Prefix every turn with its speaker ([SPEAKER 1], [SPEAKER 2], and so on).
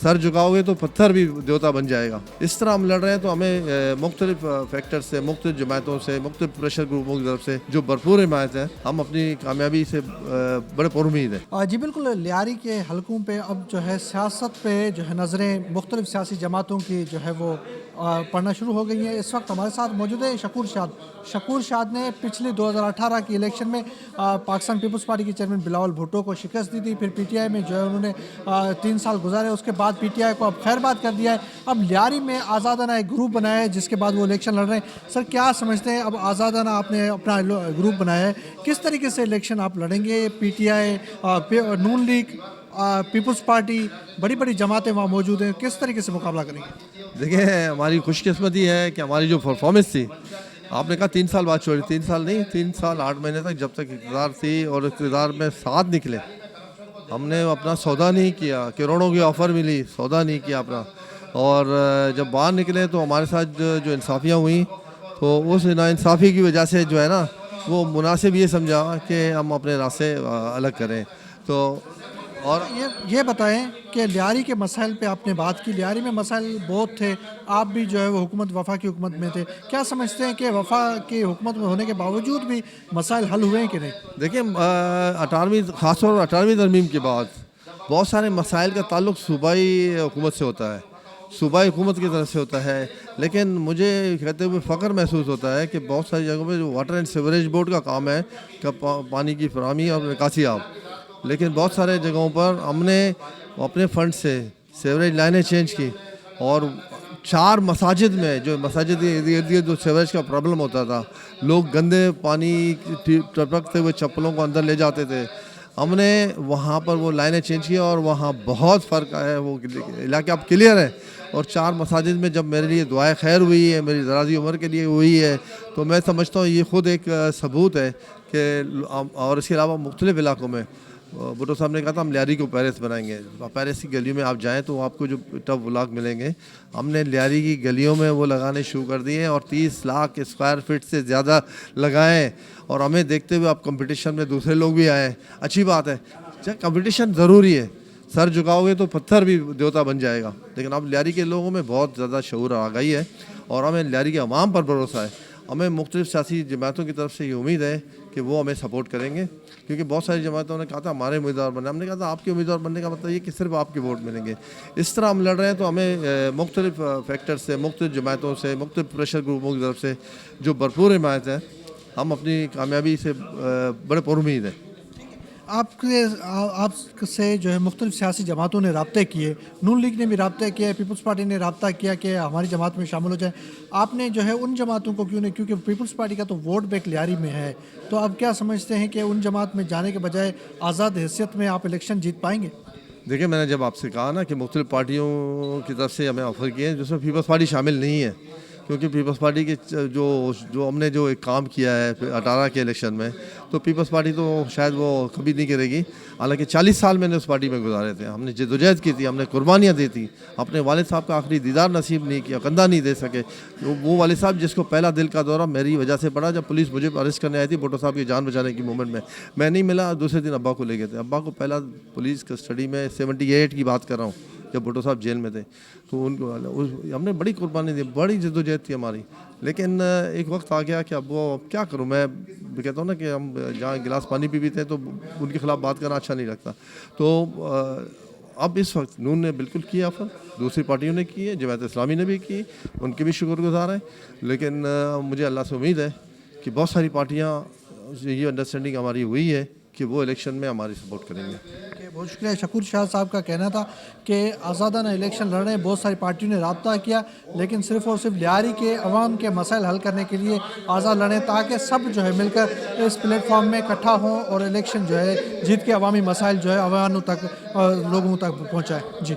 [SPEAKER 1] Sir झुकाओगे तो पत्थर भी देवता बन जाएगा। इस तरह हम लड़ रहे हैं, तो हमें मुख्तलिफ फैक्टर से, मुख्तलिफ जमातों से, मुख्तलिफ प्रेशर ग्रुपों की तरफ से जो भरपूर हिमायत है, हम अपनी कामयाबी से बड़े पुरुमीद हैं।
[SPEAKER 2] जी बिल्कुल, लियारी के हलकों पे अब जो है सियासत पे जो है नज़रें मुख्तलिफ सियासी जमातों की जो है वो पढ़ना शुरू हो गई हैं। इस वक्त हमारे साथ मौजूद है शकूर शाद ने पिछली 2018 की इलेक्शन में पाकिस्तान पीपल्स पार्टी के चेयरमैन बिलावल भुट्टो को शिकस्त दी थी। फिर पीटीआई में जो है उन्होंने 3 साल गुजारे, उसके बाद पीटीआई को अब खैरबाद कर दिया है। अब लियारी में आज़ादाना एक ग्रुप बनाया है जिसके बाद वो इलेक्शन लड़ रहे हैं। सर क्या समझते हैं, अब आज़ादाना आपने अपना ग्रुप बनाया है, किस तरीके से इलेक्शन आप लड़ेंगे? पीटीआई, नून लीग, पीपल्स पार्टी, बड़ी बड़ी जमातें वहाँ मौजूद हैं, किस तरीके से मुकाबला करेंगे?
[SPEAKER 1] देखिए, हमारी खुशकिस्मती है कि हमारी जो परफॉर्मेंस थी, आपने कहा 3 साल बाद छोड़ी, 3 साल नहीं, 3 साल 8 महीने तक जब तक इक़्तिदार थी और इक़्तिदार में साथ निकले, हमने अपना सौदा नहीं किया। करोड़ों की ऑफ़र मिली, सौदा नहीं किया अपना। और जब बाहर निकले तो हमारे साथ जो इंसाफियाँ हुई, तो उस नाइंसाफ़ी की वजह से जो है ना, वो मुनासिब ये समझा कि हम अपने रास्ते अलग करें। तो और
[SPEAKER 2] ये बताएं कि लियारी के मसाइल पे आपने बात की, लियारी में मसाइल बहुत थे, आप भी जो है वो हुकूमत वफा की हुकूमत में थे, क्या समझते हैं कि वफा की हुकूमत में होने के बावजूद भी मसाइल हल हुए हैं कि नहीं?
[SPEAKER 1] देखिए, 18वीं ख़ासतौर पर 18वीं तरमीम के बाद बहुत सारे मसाइल का ताल्लुक़ सूबाई हुकूमत से होता है, सूबाई हुकूमत की तरफ से होता है। लेकिन मुझे कहते हुए फ़ख्र महसूस होता है कि बहुत सारी जगहों पर जो वाटर एंड सीवरेज बोर्ड का काम है कि पानी की फराहमी और निकासी आप, लेकिन बहुत सारे जगहों पर हमने अपने फंड से सीवरेज लाइनें चेंज की। और 4 मसाजिद में, जो मसाजिद के इर्द गिर्द जो सीवरेज का प्रॉब्लम होता था, लोग गंदे पानी टपकते हुए चप्पलों को अंदर ले जाते थे, हमने वहाँ पर वो लाइनें चेंज की और वहाँ बहुत फ़र्क आया है। वो इलाके अब क्लियर है। और 4 मसाजिद में जब मेरे लिए दुआए खैर हुई है, मेरी दराज़ी उम्र के लिए हुई है, तो मैं समझता हूँ ये ख़ुद एक सबूत है कि। और इसके अलावा मुख्तलिफ़ इलाकों में भुट्टो साहब ने कहा था हम लियारी को पेरिस बनाएंगे। पेरिस की गलियों में आप जाएं तो आपको जो टफ व्लॉग मिलेंगे, हमने लियारी की गलियों में वो लगाने शुरू कर दिए और 30 लाख स्क्वायर फीट से ज़्यादा लगाएं। और हमें देखते हुए अब कंपटीशन में दूसरे लोग भी आए, अच्छी बात है। जब कंपटीशन ज़रूरी है, सर झुकाओगे तो पत्थर भी देवता बन जाएगा। लेकिन अब लियारी के लोगों में बहुत ज़्यादा शऊर आ गई है और हमें लियारी के अवाम पर भरोसा है। हमें मुख्तलिफ सियासी जमातों की तरफ से ये उम्मीद है कि वो हमें सपोर्ट करेंगे, क्योंकि बहुत सारी जमातों ने कहा था हमारे उम्मीदवार बनना, हमने कहा था आपके उम्मीदवार बनने का मतलब ये कि सिर्फ आपके वोट मिलेंगे। इस तरह हम लड़ रहे हैं, तो हमें मुख्तलिफ फैक्टर से, मुख्तलिफ जमातों से, मुख्तलिफ प्रेशर ग्रुपों की तरफ से जो भरपूर हिमायत है, हम अपनी कामयाबी से बड़े पुरुमीद हैं।
[SPEAKER 2] आपसे जो है मुख्तलिफ सियासी जमातों ने रब्ते किए, नून लीग ने भी रब्ता किया, पीपल्स पार्टी ने रब्ता किया कि हमारी जमात में शामिल हो जाए। आपने जो है उन जमातों को क्यों नहीं, क्योंकि पीपल्स पार्टी का तो वोट बैंक लियारी में है, तो अब क्या समझते हैं कि उन जमात में जाने के बजाय आज़ाद हैसियत में आप इलेक्शन जीत पाएंगे?
[SPEAKER 1] देखिए, मैंने जब आपसे कहा ना कि मुख्तलिफ पार्टियों की तरफ से हमें ऑफ़र किए हैं, जिसमें पीपल्स पार्टी शामिल नहीं है, क्योंकि पीपल्स पार्टी के जो हमने जो एक काम किया है 18 के इलेक्शन में, तो पीपल्स पार्टी तो शायद वो कभी नहीं करेगी। हालांकि 40 साल मैंने उस पार्टी में गुजारे थे, हमने जद्दोजहद की थी, हमने कुर्बानियाँ दी थी, अपने वालिद साहब का आखिरी दीदार नसीब नहीं किया, कंधा नहीं दे सके। वो वालिद साहब जिसको पहला दिल का दौरा मेरी वजह से पड़ा, जब पुलिस मुझे अरेस्ट करने आई थी भुट्टो साहब की जान बचाने की मूवमेंट में, मैं नहीं मिला, दूसरे दिन अब्बा को ले गए थे। अब्बा को पहला पुलिस कस्टडी में 78 की बात कर रहा हूँ, जब भुट्टो साहब जेल में थे, तो उनको हमने बड़ी कुर्बानी दी, बड़ी जद्दोजहद थी हमारी। लेकिन एक वक्त आ गया कि अब वो क्या करूं, मैं कहता हूँ ना कि हम जहाँ गिलास पानी पी पीते हैं तो उनके खिलाफ बात करना अच्छा नहीं लगता। तो अब इस वक्त नून ने बिल्कुल किया ऑफर, दूसरी पार्टियों ने की है, जमात इस्लामी ने भी की, उनके भी शुक्रगुजार हैं। लेकिन मुझे अल्लाह से उम्मीद है कि बहुत सारी पार्टियाँ, ये अंडरस्टैंडिंग हमारी हुई है कि वो इलेक्शन में हमारी सपोर्ट करेंगे।
[SPEAKER 2] बहुत शुक्रिया। शकूर शाह साहब का कहना था कि आज़ादाना इलेक्शन लड़ रहे हैं, बहुत सारी पार्टियों ने रब्ता किया, लेकिन सिर्फ और सिर्फ लियारी के अवाम के मसाइल हल करने के लिए आज़ाद लड़ें, ताकि सब जो है मिलकर इस प्लेटफॉर्म में इकट्ठा हों और इलेक्शन जो है जीत के अवामी मसाइल जो है अवानों तक, लोगों तक पहुँचाएँ। जी।